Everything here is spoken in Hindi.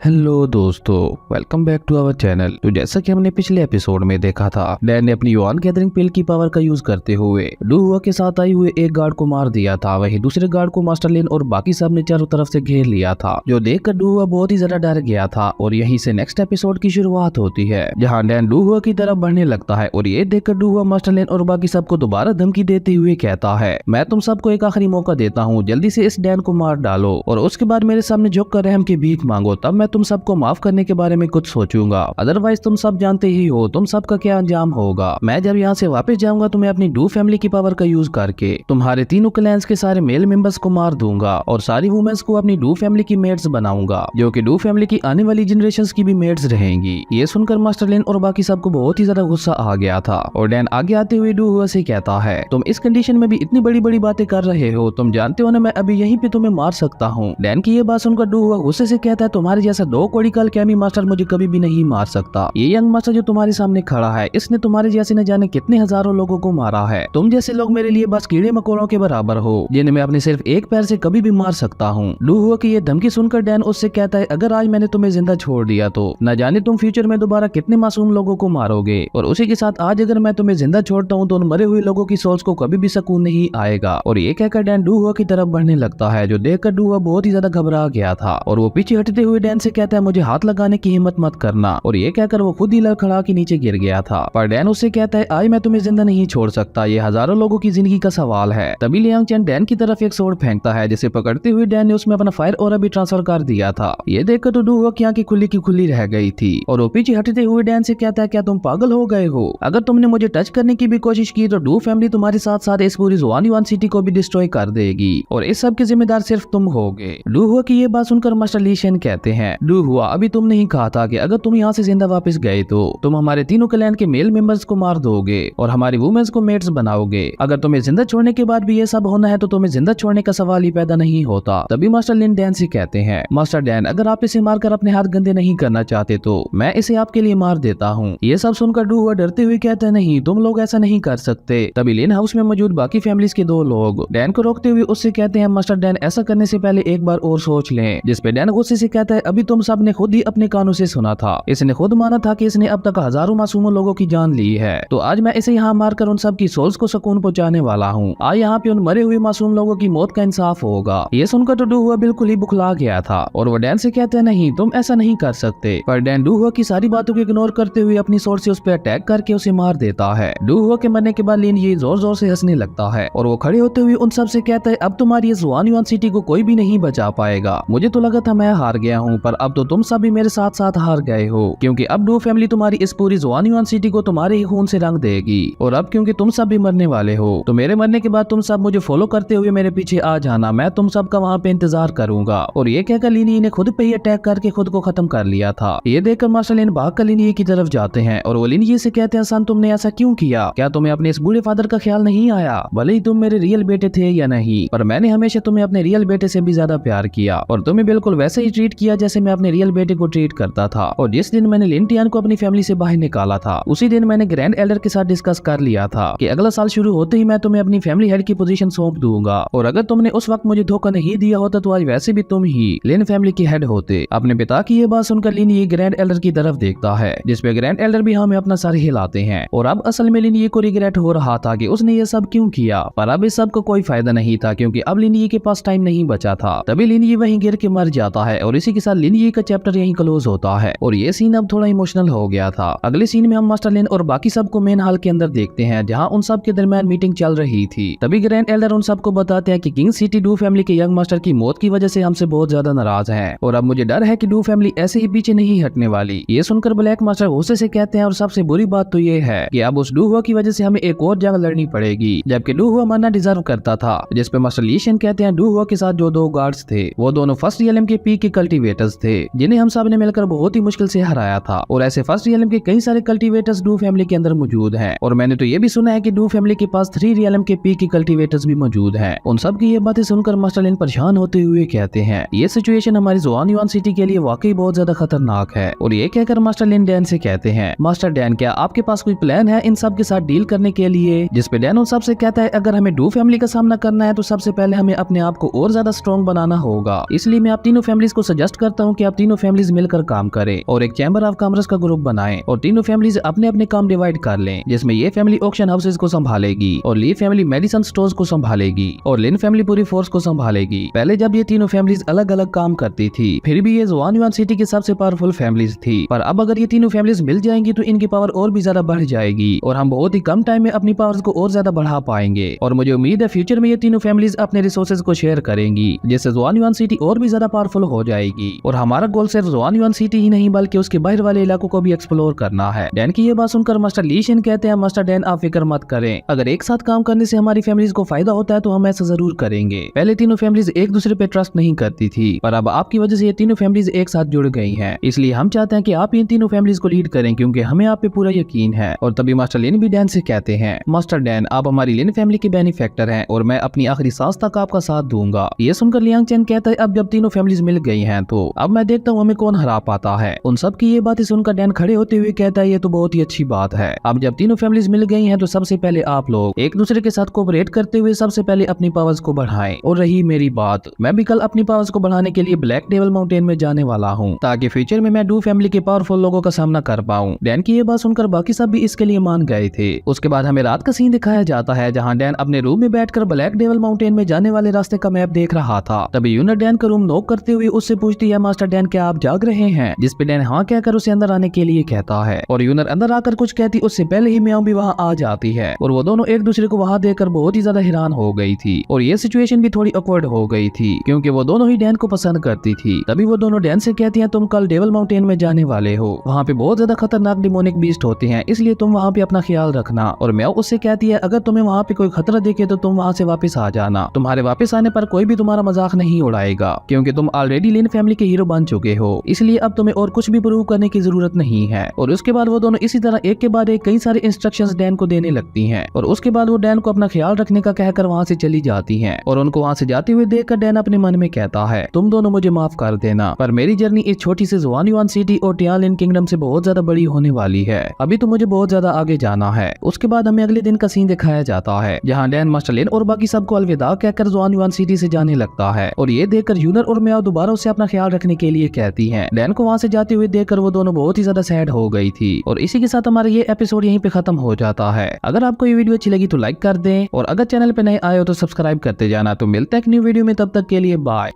हेलो दोस्तों, welcome back to our channel. तो जैसा कि हमने पिछले एपिसोड में देखा था, डैन ने अपनी युआन गैदरिंग पिल की पावर का यूज करते हुए डू हुआ के साथ आई हुए एक गार्ड को मार दिया था। वहीं दूसरे गार्ड को मास्टर लिन और बाकी सब ने चारों तरफ से घेर लिया था, जो देखकर डू हुआ बहुत ही ज्यादा डर गया था। और यहीं से नेक्स्ट एपिसोड की शुरुआत होती है, जहाँ डैन डू हुआ की तरफ बढ़ने लगता है और ये देखकर डू हुआ मास्टर लिन और बाकी सबको दोबारा धमकी देते हुए कहता है, मैं तुम सबको एक आखिरी मौका देता हूँ, जल्दी से इस डैन को मार डालो और उसके बाद मेरे सामने झुक कर रहम की भीख मांगो, तब मैं तुम सबको माफ करने के बारे में कुछ सोचूंगा। अदरवाइज तुम सब जानते ही हो तुम सबका क्या अंजाम होगा। मैं जब यहाँ से वापस जाऊंगा तो मैं अपनी डू फैमिली की पावर का यूज करके तुम्हारे तीनों क्लैंस के सारे मेल मेंबर्स को मार दूंगा और सारी वुमेन्स को अपनी डू फैमिली की मेट्स बनाऊंगा, जो कि डू फैमिली की आने वाली जनरेशंस की भी मेट्स रहेंगी। ये सुनकर मास्टर लिन और बाकी सबको बहुत ही ज्यादा गुस्सा आ गया था और डैन आगे आते हुए डू हुआ से कहता है, तुम इस कंडीशन में भी इतनी बड़ी बड़ी बातें कर रहे हो, तुम जानते हो ना मैं अभी यहीं पे तुम्हें मार सकता हूँ। डैन की ये बात सुनकर डू हुआ गुस्से से कहता है, तुम्हारे जैसा दो कोड़ी कल कैमी मास्टर मुझे कभी भी नहीं मार सकता। ये यंग मास्टर जो तुम्हारे सामने खड़ा है, इसने तुम्हारे जैसे न जाने कितने हजारों लोगों को मारा है। तुम जैसे लोग मेरे लिए बस कीड़े मकोड़ों के बराबर हो, जिन्हें मैं अपने सिर्फ एक पैर से कभी भी मार सकता हूँ। डू हुआ की ये धमकी सुनकर डैन उससे कहता है, अगर आज मैंने तुम्हें जिंदा छोड़ दिया तो न जाने तुम फ्यूचर में दोबारा कितने मासूम लोगों को मारोगे, और उसी के साथ आज अगर मैं तुम्हें जिंदा छोड़ता हूँ तो उन मरे हुए लोगों की सोच को कभी भी सुकून नहीं आएगा। और ये कहकर डैन डू हुआ की तरफ बढ़ने लगता है, जो देखकर डू हुआ बहुत ही ज्यादा घबरा गया था और वो पीछे हटते हुए डैन से कहता है, मुझे हाथ लगाने की हिम्मत मत करना। और ये कहकर वो खुद ही लड़खड़ा के नीचे गिर गया था। पर डैन उससे कहता है, आज मैं तुम्हें जिंदा नहीं छोड़ सकता, ये हजारों लोगों की जिंदगी का सवाल है। तभी लियांग चैन डैन की तरफ एक सोर्ड फेंकता है, जिसे पकड़ते हुए डैन ने उसमें अपना फायर ऑरा भी ट्रांसफर कर दिया था। ये देखकर तो डू हुआ की आंखें खुली की खुली रह गई थी और वो पीछे हटते हुए डैन से कहता है, क्या तुम पागल हो गए हो? अगर तुमने मुझे टच करने की भी कोशिश की तो डू फैमिली तुम्हारे साथ साथ इस पूरी जुआन सिटी को भी डिस्ट्रॉय कर देगी और इस सब के जिम्मेदार सिर्फ तुम होगे। डू हुआ की ये बात सुनकर मास्टर ली शेन कहते हैं, डू हुआ अभी तुम नहीं कहा था कि अगर तुम यहाँ से जिंदा वापस गए तो तुम हमारे तीनों क्लैन के मेल मेंबर्स को मार दोगे और हमारी वुमेन्स को मेट्स बनाओगे। अगर तुम्हें जिंदा छोड़ने के बाद भी ये सब होना है तो तुम्हें जिंदा छोड़ने का सवाल ही पैदा नहीं होता। तभी मास्टर लिन डैन से कहते हैं, मास्टर डैन अगर आप इसे मारकर अपने हाथ गंदे नहीं करना चाहते तो मैं इसे आपके लिए मार देता हूँ। ये सब सुनकर डू हुआ डरते हुए कहते हैं, नहीं तुम लोग ऐसा नहीं कर सकते। तभी लिन हाउस में मौजूद बाकी फैमिलीज के दो लोग डैन को रोकते हुए उससे कहते हैं, मास्टर डैन ऐसा करने से पहले एक बार और सोच लें। जिसपे डैन गुस्से से कहता है, अभी तुम सब ने खुद ही अपने कानों से सुना था, इसने खुद माना था कि इसने अब तक हजारों मासूमों लोगों की जान ली है, तो आज मैं इसे यहाँ मारकर उन सब की सोल्स को सुकून पहुंचाने वाला हूँ। आज यहाँ पे उन मरे हुए मासूम लोगों की मौत का इंसाफ होगा। ये सुनकर तो डू हुआ बिल्कुल ही बुखला गया था और वो डैन से कहते हैं, नहीं तुम ऐसा नहीं कर सकते। पर डैन डू हुआ की सारी बातों को इग्नोर करते हुए अपनी सोर्स से उस पर अटैक करके उसे मार देता है। डू हुआ के मरने के बाद लिन ये जोर जोर से हंसने लगता है और वो खड़े होते हुए उन सब से कहता है, अब तुम्हारी इस जुआन सिटी को कोई भी नहीं बचा पाएगा। मुझे तो लगा था मैं हार गया हूँ, पर अब तो तुम सब भी मेरे साथ साथ हार गए हो, क्योंकि अब डू फैमिली तुम्हारी इस पूरी जुआन सिटी को तुम्हारे ही खून से रंग देगी। और अब क्योंकि तुम सब भी मरने वाले हो तो मेरे मरने के बाद तुम सब मुझे फॉलो करते हुए मेरे पीछे आ जाना, मैं तुम सबका वहाँ पे इंतजार करूंगा। और ये कहकर लिनी ने खुद पे ही अटैक करके खुद को खत्म कर लिया था। ये देखकर मास्टर लिन भागकर लिनी की तरफ जाते हैं और वो लिनी से कहते हैं, सन तुमने ऐसा क्यों किया? क्या तुम्हें अपने इस बूढ़े फादर का ख्याल नहीं आया? भले ही तुम मेरे रियल बेटे थे या नहीं, पर मैंने हमेशा तुम्हें अपने रियल बेटे से भी ज्यादा प्यार किया और तुम्हें बिल्कुल वैसे ही ट्रीट किया जैसे मैं अपने रियल बेटे को ट्रीट करता था। और जिस दिन मैंने लिन टियान को अपनी फैमिली से बाहर निकाला था, उसी दिन मैंने ग्रैंड एल्डर के साथ डिस्कस कर लिया था कि अगला साल शुरू होते ही मैं तुम्हें अपनी फैमिली हेड की पोजीशन सौंप दूंगा, और अगर तुमने उस वक्त मुझे धोखा नहीं दिया होता तो आज वैसे भी तुम ही लिन फैमिली की हेड होते। अपने पिता की ये बात सुनकर लिन ये ग्रैंड एल्डर की तरफ देखता है, जिसपे ग्रैंड एल्डर भी हमें अपना सर हिलाते हैं। और अब असल में लिन ये को रिग्रेट हो रहा था कि उसने ये सब क्यों किया, पर अब इस सब को कोई फायदा नहीं था क्योंकि अब लिन ये के पास टाइम नहीं बचा था। तभी लिन ये वहीं गिर के मर जाता है और इसी के साथ लिन ये का चैप्टर यहीं क्लोज होता है। और ये सीन अब थोड़ा इमोशनल हो गया था। अगले सीन में हम मास्टर लिन और बाकी सबको मेन हॉल के अंदर देखते हैं, जहां उन सब के दरमियान मीटिंग चल रही थी। तभी ग्रैंड एल्डर उन सबको बताते हैं कि किंग सिटी डू फैमिली के यंग मास्टर की मौत की वजह से हमसे बहुत ज्यादा नाराज हैं और अब मुझे डर है कि डू फैमिली ऐसे ही पीछे नहीं हटने वाली। ये सुनकर ब्लैक मास्टर गुस्से से कहते हैं, और सबसे बुरी बात तो ये है कि अब उस डू हुआ की वजह से हमें एक और जंग लड़नी पड़ेगी, जबकि डू हुआ मरना डिजर्व करता था। जिसपे मास्टर ली शेन कहते हैं, डू हुआ के साथ जो दो गार्ड्स थे वो दोनों फर्स्ट रियलम के पीक के कल्टीवेटर्स थे, जिन्हें हम सब ने मिलकर बहुत ही मुश्किल से हराया था। और ऐसे फर्स्ट रियलम के कई सारे कल्टीवेटर्स डू फैमिली के अंदर मौजूद हैं। और मैंने तो ये भी सुना है कि डू फैमिली के पास 3 रियलम के पीक के कल्टीवेटर्स भी मौजूद हैं। उन सब की ये बातें सुनकर मास्टर लिन परेशान होते हुए कहते हैं, ये सिचुएशन हमारी जुआन सिटी के लिए वाकई बहुत ज्यादा खतरनाक है। और ये कहकर मास्टर लिन डैन से कहते हैं, मास्टर डैन क्या आपके पास कोई प्लान है इन सब के साथ डील करने के लिए? जिसपे डैन उन सब से कहता है, अगर हमें डू फैमिली का सामना करना है तो सबसे पहले हमें अपने आप को और ज्यादा स्ट्रॉन्ग बनाना होगा। इसलिए मैं आप तीनों फैमिलीज को सजेस्ट करता हूँ कि आप तीनों फैमिलीज मिलकर काम करें और एक चैम्बर ऑफ कॉमर्स का ग्रुप बनाएं और तीनों फैमिलीज अपने अपने काम डिवाइड कर लें, जिसमें ये फैमिली ऑक्शन हाउसेज को संभालेगी और ली फैमिली मेडिसिन स्टोर्स को संभालेगी और लिन फैमिली पूरी फोर्स को संभालेगी। पहले जब ये तीनों फैमिलीज अलग अलग काम करती थी फिर भी ये जुआन युआन सिटी की सबसे पावरफुल फैमिलीज थी, पर अब अगर ये तीनों फैमिलीज मिल जाएंगी तो इनकी पावर और भी ज्यादा बढ़ जाएगी और हम बहुत ही कम टाइम में अपनी पावर्स को और ज्यादा बढ़ा पाएंगे। और मुझे उम्मीद है फ्यूचर में ये तीनों फैमिलीज अपने रिसोर्सेज को शेयर करेंगी, जिससे जुआन युआन सिटी और भी ज्यादा पावरफुल हो जाएगी। और हमारा गोल सिर्फ जुआन युआन सिटी ही नहीं बल्कि उसके बाहर वाले इलाकों को भी एक्सप्लोर करना है। डैन की ये बात सुनकर मास्टर ली शिन कहते हैं, मास्टर डैन आप फिक्र मत करें, अगर एक साथ काम करने से हमारी फैमिलीज को फायदा होता है तो हम ऐसा जरूर करेंगे। पहले तीनों फैमिलीज एक दूसरे पे ट्रस्ट नहीं करती थी, पर अब आपकी वजह से ये तीनों फैमिलीज एक साथ जुड़ गई हैं, इसलिए हम चाहते हैं कि आप इन तीनों फैमिलीज को लीड करें क्योंकि हमें आप पे पूरा यकीन है। और तभी मास्टर लिन भी डैन से कहते हैं, मास्टर डैन आप हमारी लिन फैमिली के बेनिफैक्टर हैं और मैं अपनी आखिरी सांस तक आपका साथ दूंगा। ये सुनकर लियांग चैन कहता है, अब जब तीनों फैमिलीज मिल गई हैं तो अब मैं देखता हूँ हमें कौन हरा पाता है। उन सब की ये बातें सुनकर डैन खड़े होते हुए कहता है, ये तो बहुत ही अच्छी बात है। अब जब तीनों फैमिलीज मिल गई हैं तो सबसे पहले आप लोग एक दूसरे के साथ कोऑपरेट करते हुए सबसे पहले अपनी पावर्स को बढ़ाएं। और रही मेरी बात, मैं भी कल अपनी पावर्स को बढ़ाने के लिए ब्लैक डेविल माउंटेन में जाने वाला हूँ ताकि फ्यूचर में मैं डू फैमिली के पावरफुल लोगों का सामना कर पाऊँ। डैन की ये बात सुनकर बाकी सब भी इसके लिए मान गए थे। उसके बाद हमें रात का सीन दिखाया जाता है जहाँ डैन अपने रूम में बैठकर ब्लैक डेविल माउंटेन में जाने वाले रास्ते का मैप देख रहा था। तभी यूनर डैन का रूम नॉक करते हुए उससे पूछती है, मास्टर डैन क्या आप जाग रहे हैं? जिस पे डैन हाँ कहकर उसे अंदर आने के लिए कहता है और यूनर अंदर आकर कुछ कहती उससे पहले ही म्याऊ भी वहाँ आ जाती है और वो दोनों एक दूसरे को वहाँ देखकर बहुत ही ज्यादा हैरान हो गई थी और ये सिचुएशन भी थोड़ी ऑकवर्ड हो गई थी क्योंकि वो दोनों ही डैन को पसंद करती थी। तभी वो दोनों डैन से कहती हैं, तुम कल डेविल माउंटेन में जाने वाले हो, वहाँ पे बहुत ज्यादा खतरनाक डिमोनिक बीस्ट होते हैं, इसलिए तुम वहाँ पे अपना ख्याल रखना। और म्याऊ उससे कहती है, अगर तुम्हें वहाँ पे कोई खतरा दिखे तो तुम वहाँ से वापस आ जाना, तुम्हारे वापस आने पर कोई भी तुम्हारा मजाक नहीं उड़ाएगा क्योंकि तुम ऑलरेडी लिन फैमिली के हीरो बन चुके हो, इसलिए अब तुम्हें और कुछ भी प्रूव करने की जरूरत नहीं है। और उसके बाद वो दोनों इसी तरह एक के बाद एक कई सारे इंस्ट्रक्शंस डैन को देने लगती हैं और उसके बाद वो डैन को अपना ख्याल रखने का कहकर वहाँ से चली जाती हैं। और उनको वहाँ से जाते हुए देखकर डैन अपने मन में कहता है, तुम दोनों मुझे माफ कर देना, पर मेरी जर्नी इस छोटी सी जुआन युआन सिटी और टियालिन किंगडम से बहुत ज्यादा बड़ी होने वाली है, अभी तो मुझे बहुत ज्यादा आगे जाना है। उसके बाद हमें अगले दिन का सीन दिखाया जाता है जहाँ डैन मास्टर लिन और बाकी सबको अलविदा कहकर जुआन युआन सिटी से जाने लगता है और ये देखकर यूनर और म्याऊ दोबारा उसे अपना ख्याल रखने के लिए कहती हैं। डैन को वहाँ से जाते हुए देखकर वो दोनों बहुत ही ज्यादा सैड हो गई थी। और इसी के साथ हमारा ये एपिसोड यहीं पे खत्म हो जाता है। अगर आपको ये वीडियो अच्छी लगी तो लाइक कर दें और अगर चैनल पे नए आए हो तो सब्सक्राइब करते जाना। तो मिलते हैं एक न्यू वीडियो में, तब तक के लिए बाय।